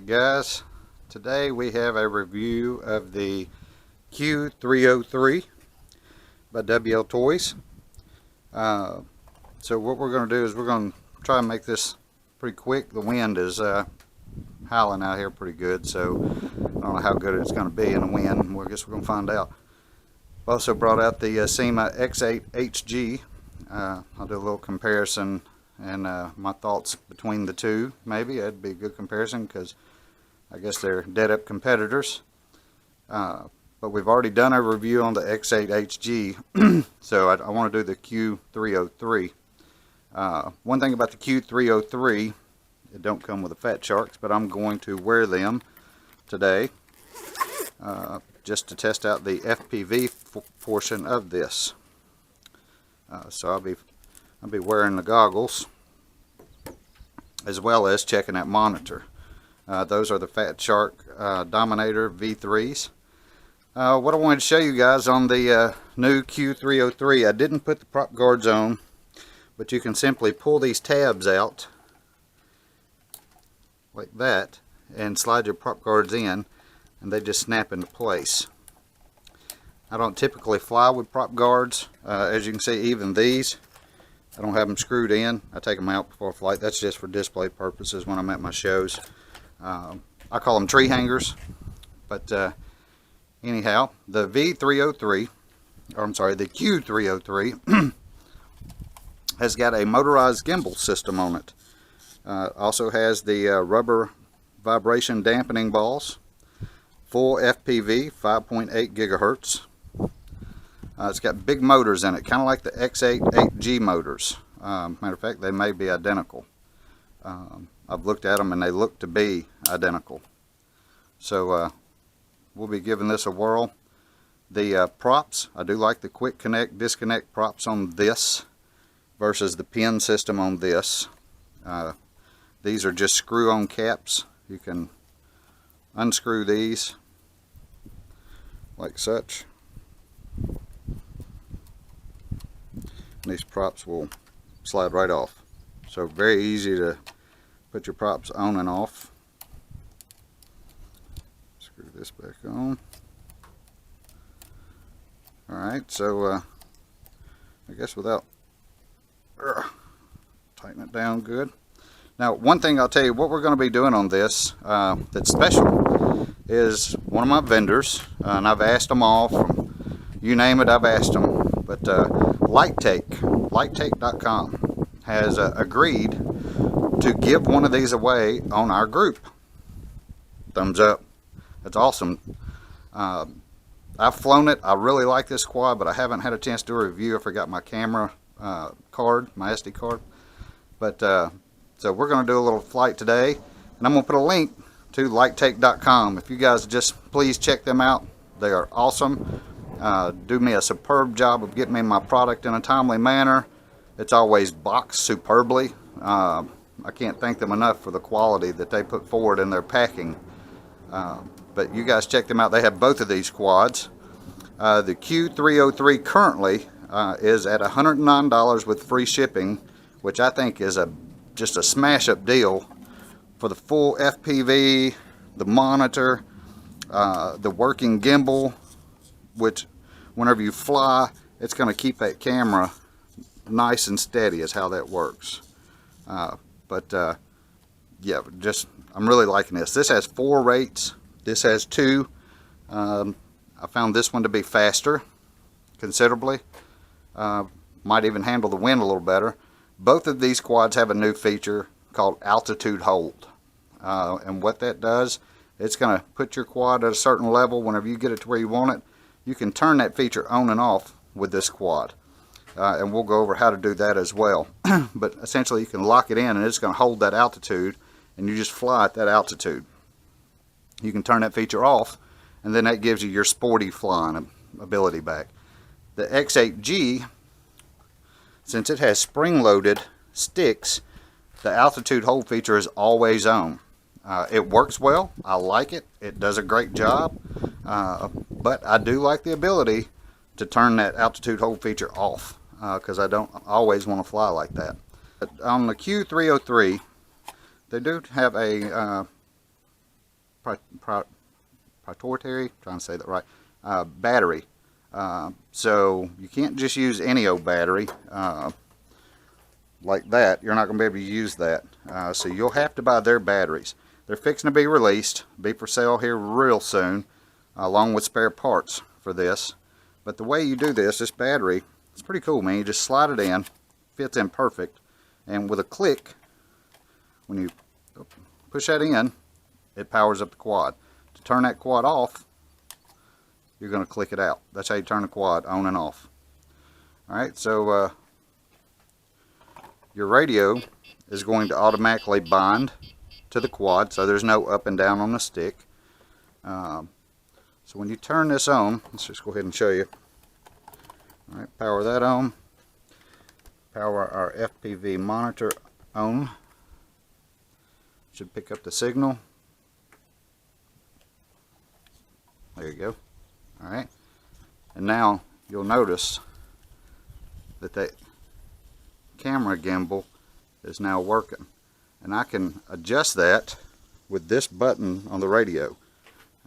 Alright guys, today we have a review of the Q303 by WLToys. So what we're going to do is we're going to try and make this pretty quick. The wind is howling out here pretty good, so I don't know how good it's going to be in the wind. Well, I guess we're going to find out. I've also brought out the Syma X8HG. I'll do a little comparison and my thoughts between the two. Maybe that'd be a good comparison because I guess they're dead up competitors. But we've already done a review on the X8HG, so I want to do the Q303. One thing about the Q303, it don't come with the fat sharks, but I'm going to wear them today just to test out the FPV portion of this. So I'll be wearing the goggles as well as checking that monitor. Those are the Fat Shark Dominator V3s. What I wanted to show you guys on the new Q303, I didn't put the prop guards on, but you can simply pull these tabs out like that and slide your prop guards in and they just snap into place. I don't typically fly with prop guards. As you can see, even these, I don't have them screwed in. I take them out before flight. That's just for display purposes when I'm at my shows. I call them tree hangers. But anyhow, the V303, or I'm sorry, the Q303 has got a motorized gimbal system on it. Also has the rubber vibration dampening balls, full FPV, 5.8 gigahertz. It's got big motors in it, kind of like the X8HG motors. Matter of fact, they may be identical. I've looked at them and they look to be identical. So we'll be giving this a whirl. The props, I do like the quick connect, disconnect props on this versus the pin system on this. These are just screw-on caps. You can unscrew these like such. These props will slide right off. So very easy to put your props on and off. Screw this back on. Alright, so I guess without tighten it down good. Now, one thing I'll tell you, what we're going to be doing on this that's special is one of my vendors, and I've asked them all, from you name it, I've asked them, but LightTake.com has agreed to give one of these away on our group. Thumbs up. That's awesome. I've flown it. I really like this quad, but I haven't had a chance to do a review. I forgot my camera card, my SD card. But so we're going to do a little flight today, and I'm going to put a link to LightTake.com. If you guys just please check them out. They are awesome. Do me a superb job of getting me my product in a timely manner. It's always boxed superbly. I can't thank them enough for the quality that they put forward in their packing. But you guys check them out. They have both of these quads. The Q303 currently is at $109 with free shipping, which I think is just a smash up deal for the full FPV, the monitor, the working gimbal, which whenever you fly, it's going to keep that camera nice and steady is how that works. Yeah, I'm really liking this. This has 4 rates. This has 2. I found this one to be faster considerably. Might even handle the wind a little better. Both of these quads have a new feature called altitude hold. And what that does, it's going to put your quad at a certain level. Whenever you get it to where you want it, you can turn that feature on and off with this quad. And we'll go over how to do that as well. But essentially you can lock it in and it's going to hold that altitude and you just fly at that altitude. You can turn that feature off and then that gives you your sporty flying ability back. The X8G, since it has spring-loaded sticks, the altitude hold feature is always on. It works well. I like it. It does a great job. But I do like the ability to turn that altitude hold feature off because I don't always want to fly like that. But on the Q303, they do have a proprietary, trying to say that right, battery. So you can't just use any old battery like that. You're not going to be able to use that. So you'll have to buy their batteries. They're fixing to be released, be for sale here real soon, along with spare parts for this. But the way you do this battery, it's pretty cool, man. You just slide it in, fits in perfect, and with a click, when you push that in, it powers up the quad. To turn that quad off, you're going to click it out. That's how you turn the quad on and off. Alright, so your radio is going to automatically bind to the quad, so there's no up and down on the stick. So when you turn this on, let's just go ahead and show you. Alright, power that on. Power our FPV monitor on. Should pick up the signal. There you go. Alright. And now you'll notice that that camera gimbal is now working. And I can adjust that with this button on the radio.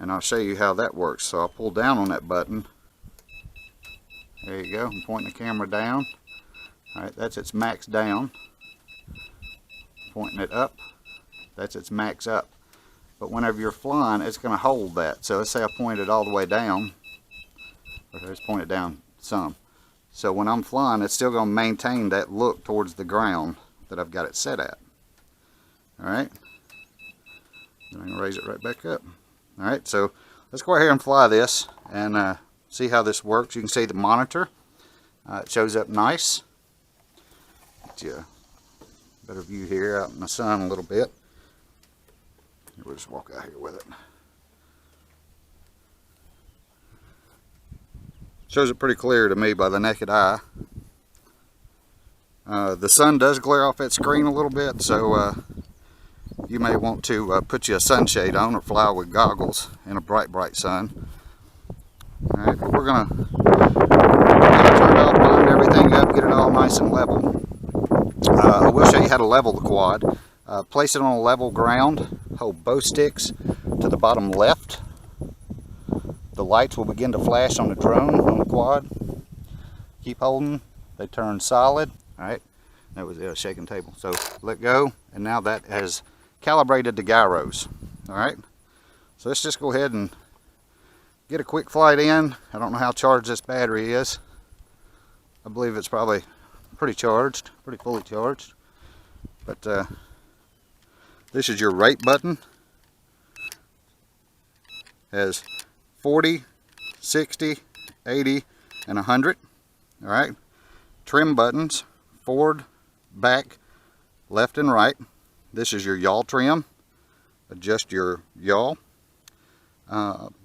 And I'll show you how that works. So I'll pull down on that button. There you go. I'm pointing the camera down. Alright, that's its max down. Pointing it up. That's its max up. But whenever you're flying, it's going to hold that. So let's say I point it all the way down. Or let's point it down some. So when I'm flying, it's still going to maintain that look towards the ground that I've got it set at. Alright. Then I'm going to raise it right back up. Alright, so let's go ahead and fly this and see how this works. You can see the monitor. It shows up nice. Get you a better view here out in the sun a little bit. We'll just walk out here with it. Shows it pretty clear to me by the naked eye. The sun does glare off that screen a little bit, so you may want to put you a sunshade on or fly with goggles in a bright sun. Alright, but we're gonna turn it off, bind everything up, get it all nice and level. I will show you how to level the quad. Place it on a level ground. Hold both sticks to the bottom left. The lights will begin to flash on the drone, on the quad. Keep holding. They turn solid. Alright, that was a shaking table. So let go, and now that has calibrated the gyros. Alright, so let's just go ahead and get a quick flight in. I don't know how charged this battery is. I believe it's probably pretty charged, pretty fully charged. But this is your rate button. Has 40, 60, 80, and 100. Alright. Trim buttons, forward, back, left, and right. This is your yaw trim. Adjust your yaw.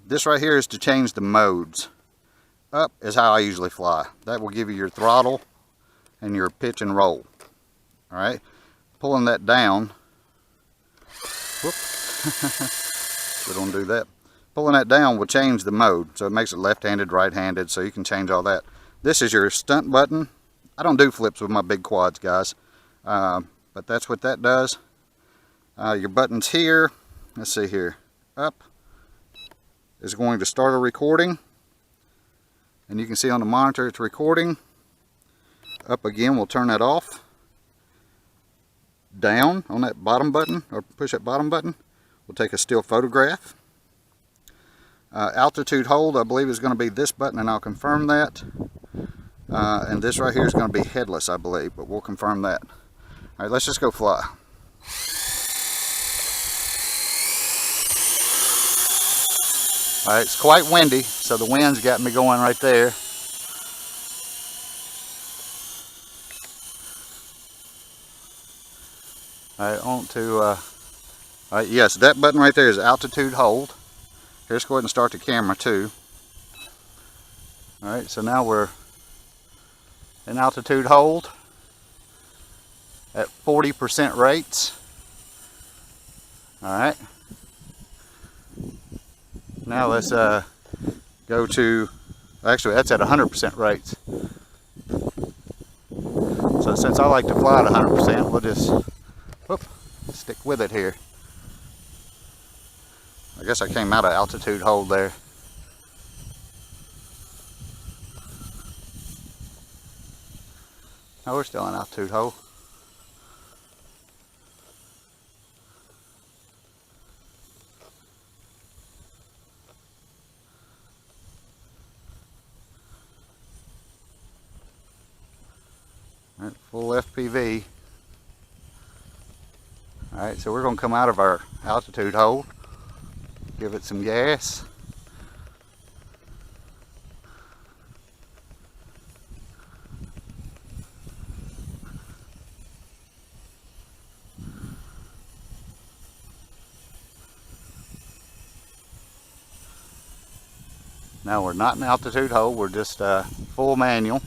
This right here is to change the modes. Up is how I usually fly. That will give you your throttle and your pitch and roll. Alright. Pulling that down. Whoop. We don't do that. Pulling that down will change the mode. So it makes it left-handed, right-handed, so you can change all that. This is your stunt button. I don't do flips with my big quads, guys. But that's what that does. Your buttons here. Let's see here. Up is going to start a recording. And you can see on the monitor it's recording. Up again, we'll turn that off. Down on that bottom button, or push that bottom button, we'll take a still photograph. Altitude hold, I believe, is going to be this button, and I'll confirm that. And this right here is going to be headless, I believe, but we'll confirm that. Alright, let's just go fly. Alright, it's quite windy, so the wind's got me going right there. Alright, on to, alright, yes, that button right there is altitude hold. Here, let's go ahead and start the camera too. Alright, so now we're in altitude hold at 40% rates. Alright. Now let's go to, actually that's at 100% rates. So since I like to fly at 100%, we'll just stick with it here. I guess I came out of altitude hold there. No, we're still in altitude hold. All right, full FPV. Alright, so we're going to come out of our altitude hold, give it some gas. Now we're not in altitude hold, we're just full manual.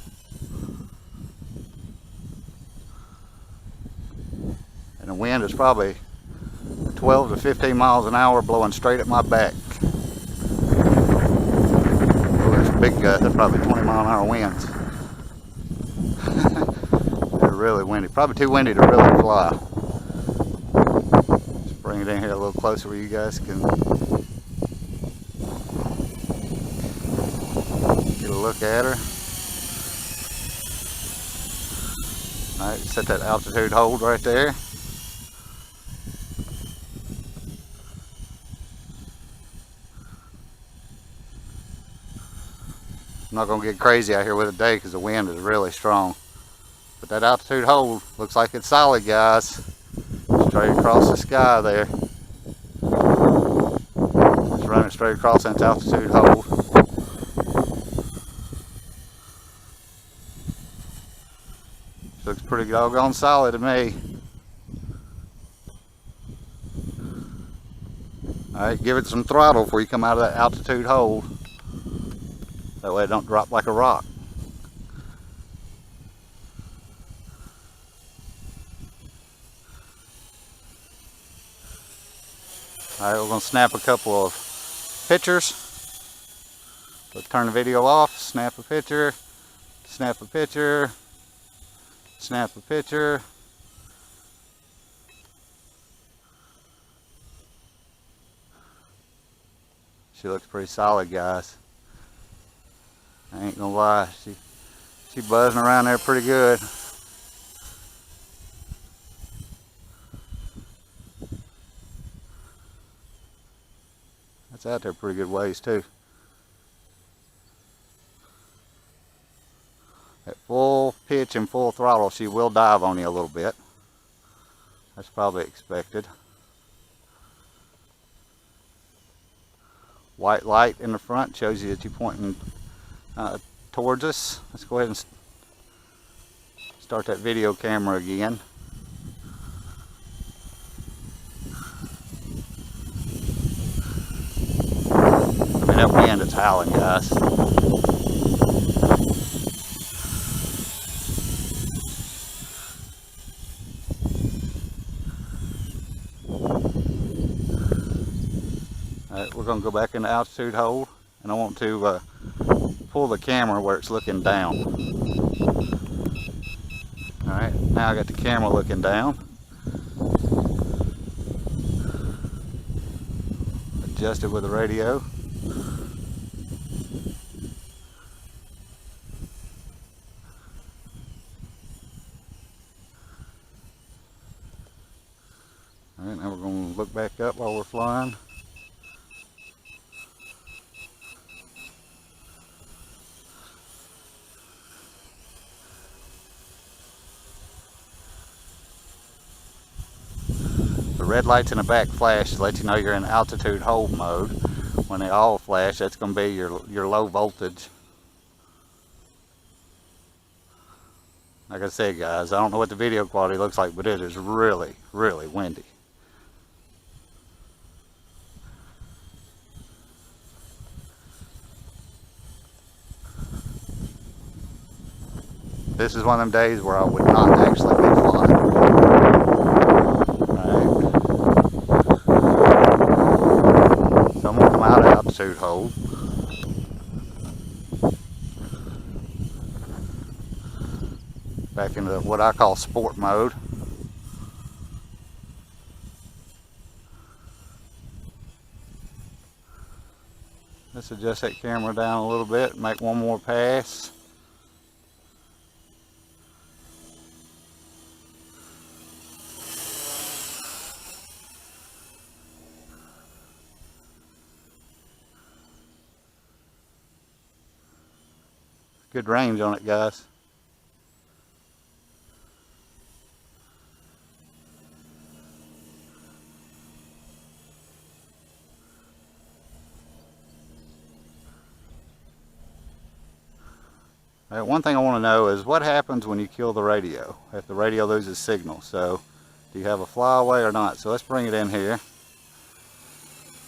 And the wind is probably 12 to 15 miles an hour blowing straight at my back. Oh, there's a big gust, that's probably 20 mile an hour winds. They're really windy, probably too windy to really fly. Just bring it in here a little closer where you guys can get a look at her. Alright, set that altitude hold right there. I'm not going to get crazy out here with it today because the wind is really strong. But that altitude hold looks like it's solid, guys. Straight across the sky there. Just running straight across into altitude hold. Looks pretty doggone solid to me. Alright, give it some throttle before you come out of that altitude hold. That way it don't drop like a rock. Alright, we're going to snap a couple of pictures. Let's turn the video off, snap a picture, snap a picture, snap a picture. She looks pretty solid, guys. I ain't gonna lie, she buzzing around there pretty good. That's out there pretty good ways too. At full pitch and full throttle, she will dive on you a little bit. That's probably expected. White light in the front shows you that you're pointing towards us. Let's go ahead and start that video camera again. I mean, that wind is howling, guys. Alright, we're going to go back into altitude hold, and I want to pull the camera where it's looking down. Alright, now I got the camera looking down. Adjust it with the radio. Alright, now we're going to look back up while we're flying. The red lights in the back flash to let you know you're in altitude hold mode. When they all flash, that's going to be your low voltage. Like I said, guys, I don't know what the video quality looks like, but it is really, really windy. This is one of them days where I would not actually be flying. So I'm going to come out of altitude hold. Back into what I call sport mode. Let's adjust that camera down a little bit and make one more pass. Good range on it, guys. All right, one thing I want to know is what happens when you kill the radio, if the radio loses signal. So do you have a flyaway or not? So let's bring it in here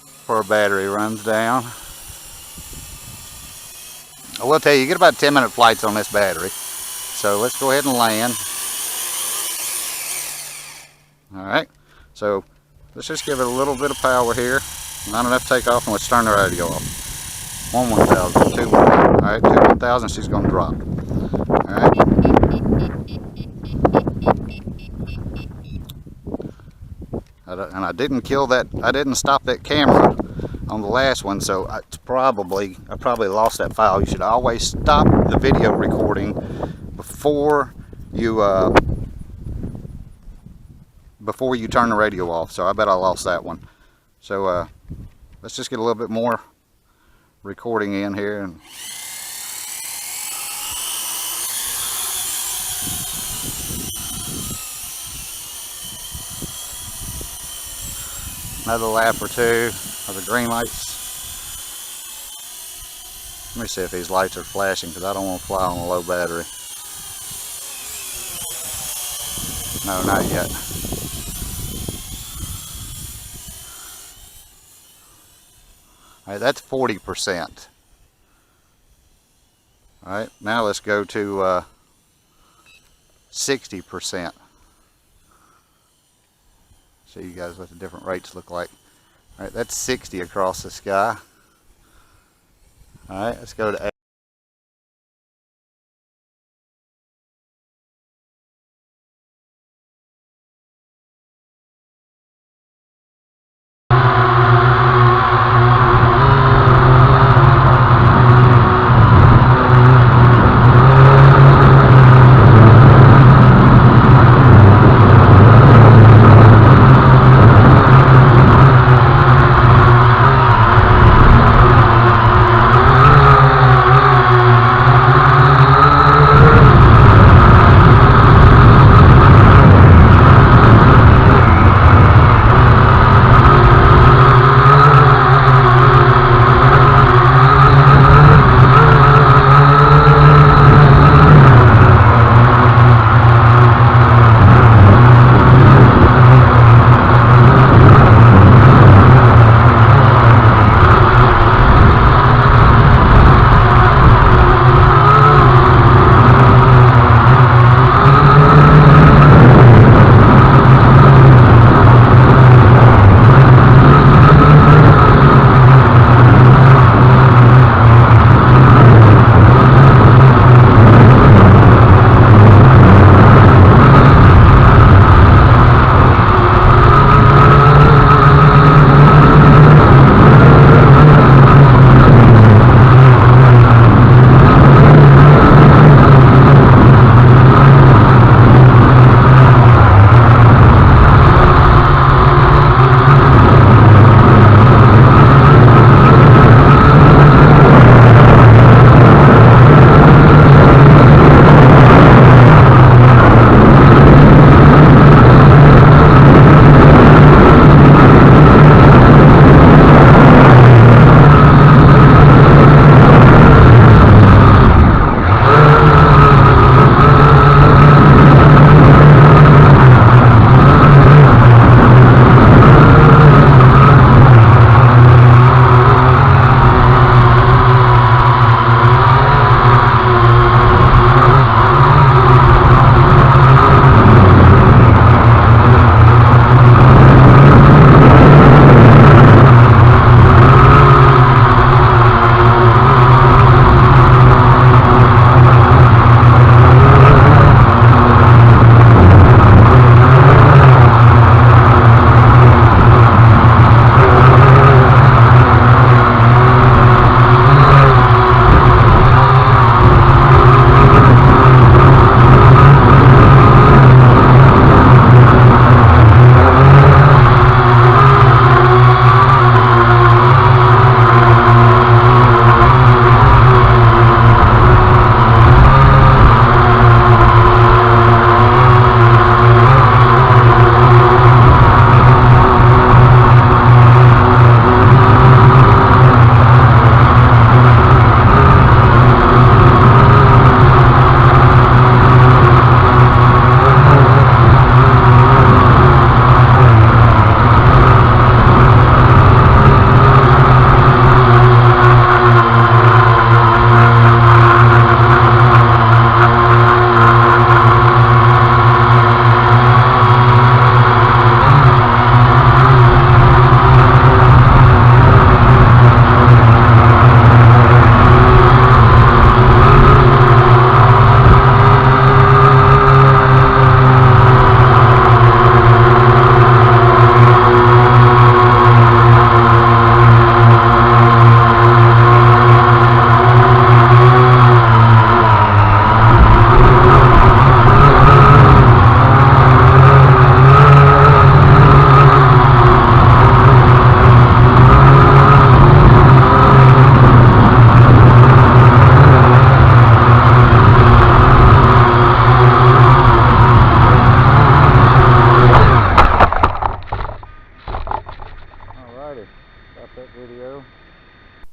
before our battery runs down. I will tell you, you get about 10-minute flights on this battery. So let's go ahead and land. Alright, so let's just give it a little bit of power here. Not enough takeoff, and let's turn the radio off. 1 1000, 2 1000. Alright, 2 1000, she's going to drop. Alright. And I didn't kill that, I didn't stop that camera on the last one, so I probably lost that file. You should always stop the video recording before you turn the radio off. So I bet I lost that one. So let's just get a little bit more recording in here. And another lap or two of the green lights. Let me see if these lights are flashing, because I don't want to fly on a low battery. No, not yet. Alright, that's 40%. Alright, now let's go to 60%. Show you guys what the different rates look like. Alright, that's 60 across the sky. Alright, let's go to 80.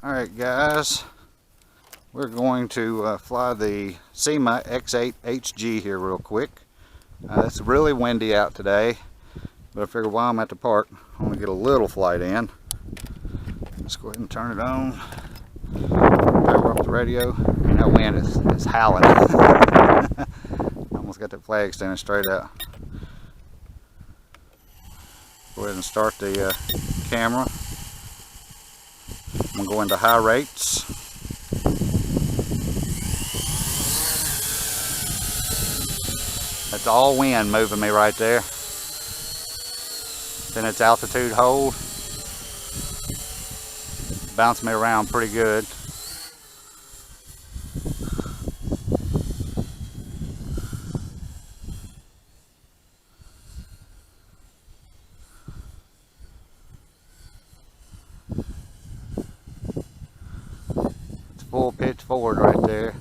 Alright guys, we're going to fly the Syma X8HG here real quick. It's really windy out today, but I figured while I'm at the park, I want to get a little flight in. Let's go ahead and turn it on. Power up the radio. And that wind is howling. Almost got that flag standing straight out. Go ahead and start the camera. I'm going to go into high rates. That's all wind moving me right there. Then its altitude hold. Bounce me around pretty good. It's full pitch forward right there.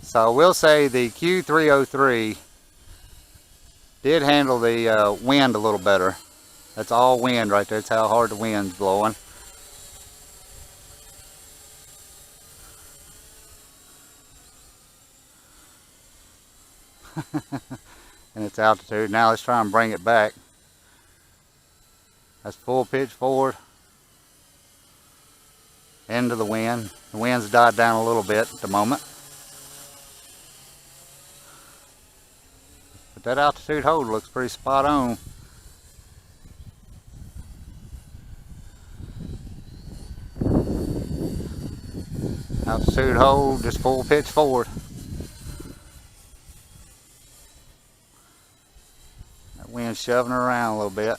So I will say the Q303 did handle the wind a little better. That's all wind right there. That's how hard the wind's blowing. And its altitude. Now let's try and bring it back. That's full pitch forward. Into the wind. The wind's died down a little bit at the moment. But that altitude hold looks pretty spot on. Altitude hold, just full pitch forward. That wind's shoving her around a little bit.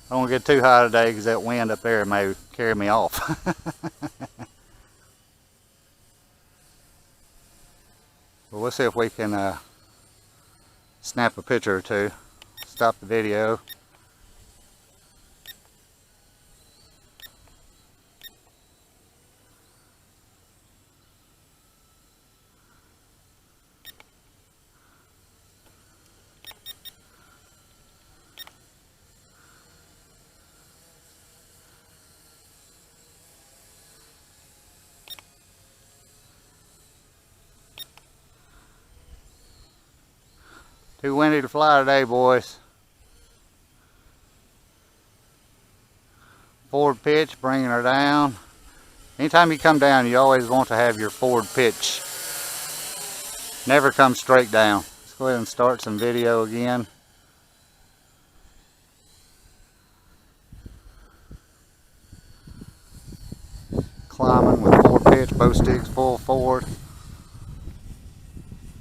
I don't want to get too high today because that wind up there may carry me off. Well, we'll see if we can snap a picture or two. Stop the video. Too windy to fly today, boys. Forward pitch, bringing her down. Anytime you come down, you always want to have your forward pitch. Never come straight down. Let's go ahead and start some video again. Climbing with forward pitch, both sticks full forward.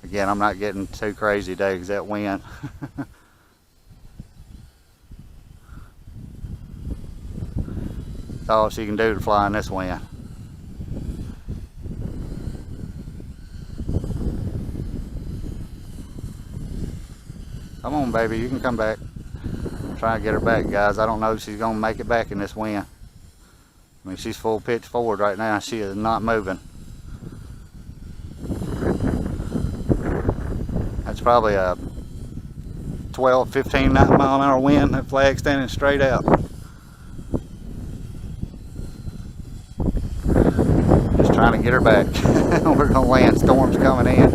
Again, I'm not getting too crazy today because that wind. That's all she can do to fly in this wind. Come on, baby, you can come back. I'm trying to get her back, guys. I don't know if she's going to make it back in this wind. I mean, she's full pitch forward right now. She is not moving. It's probably a 12, 15 mile-an-hour wind. That flag standing straight out. Just trying to get her back. We're going to land. Storm's coming in.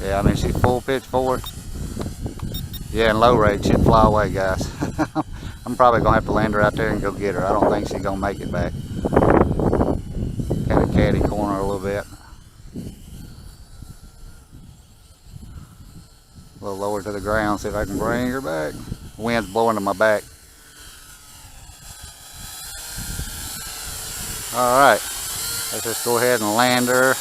Yeah, I mean, she's full pitch forward. Yeah, in low rate, she'd fly away, guys. I'm probably going to have to land her out there and go get her. I don't think she's going to make it back. Kind of catty corner a little bit. A little lower to the ground, see if I can bring her back. The wind's blowing to my back. Alright, let's just go ahead and land her.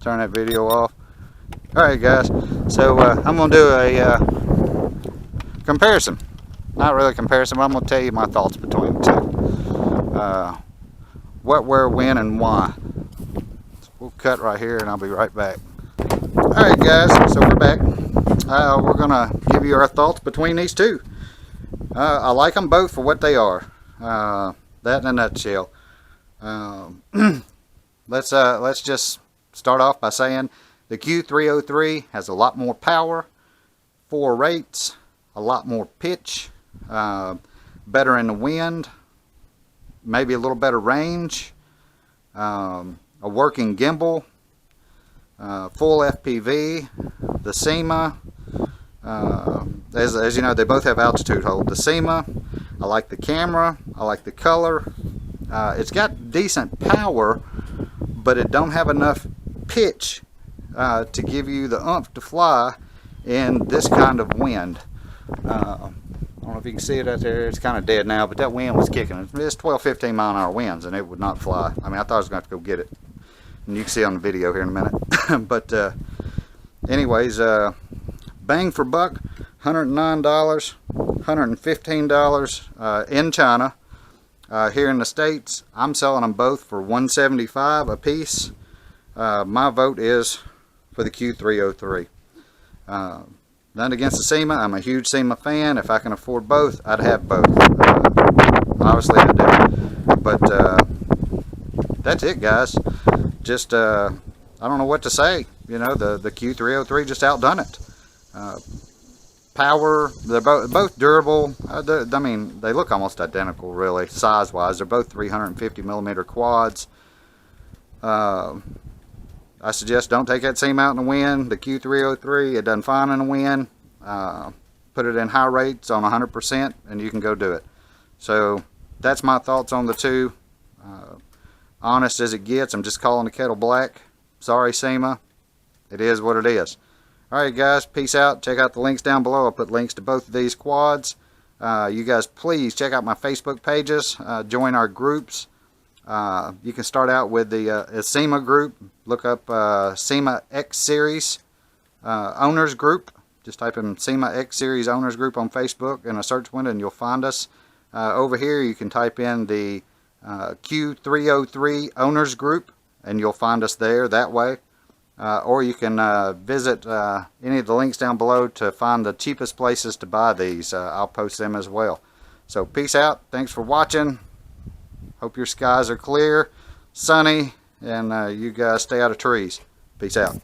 turn that video off. Alright guys, so I'm going to do a comparison. Not really a comparison, but I'm going to tell you my thoughts between the two. What, where, when, and why. So we'll cut right here and I'll be right back. Alright guys, so we're back. We're going to give you our thoughts between these two. I like them both for what they are. That in a nutshell. Let's just start off by saying the Q303 has a lot more power, 4 rates, a lot more pitch, better in the wind, maybe a little better range, a working gimbal, full FPV, the Syma. As you know, they both have altitude hold. The Syma, I like the camera, I like the color. It's got decent power, but it don't have enough pitch to give you the oomph to fly in this kind of wind. I don't know if you can see it out there. It's kind of dead now, but that wind was kicking. It's 12-15 mile an hour winds, and it would not fly. I mean, I thought I was going to have to go get it, and you can see on the video here in a minute. But anyways, bang for buck, $109, $115 in China. Here in the States, I'm selling them both for $175 a piece. My vote is for the Q303. None against the Syma. I'm a huge Syma fan. If I can afford both, I'd have both. Obviously I do. But that's it, guys. Just I don't know what to say. You know, the Q303 just outdone it. Power, they're both durable. I mean, they look almost identical, really, size-wise. They're both 350 millimeter quads. I suggest don't take that Syma out in the wind. The Q303, it doesn't fine in the wind. Put it in high rates on 100%, and you can go do it. So that's my thoughts on the two. Honest as it gets. I'm just calling the kettle black. Sorry, Syma. It is what it is. Alright guys, peace out. Check out the links down below. I'll put links to both of these quads. You guys please check out my Facebook pages. Join our groups. You can start out with the Syma group. Look up Syma X Series Owners Group. Just type in Syma X Series Owners Group on Facebook in a search window and you'll find us. Over here you can type in the Q303 Owners Group and you'll find us there that way. Or you can visit any of the links down below to find the cheapest places to buy these. I'll post them as well. So peace out. Thanks for watching. Hope your skies are clear, sunny, and you guys stay out of trees. Peace out.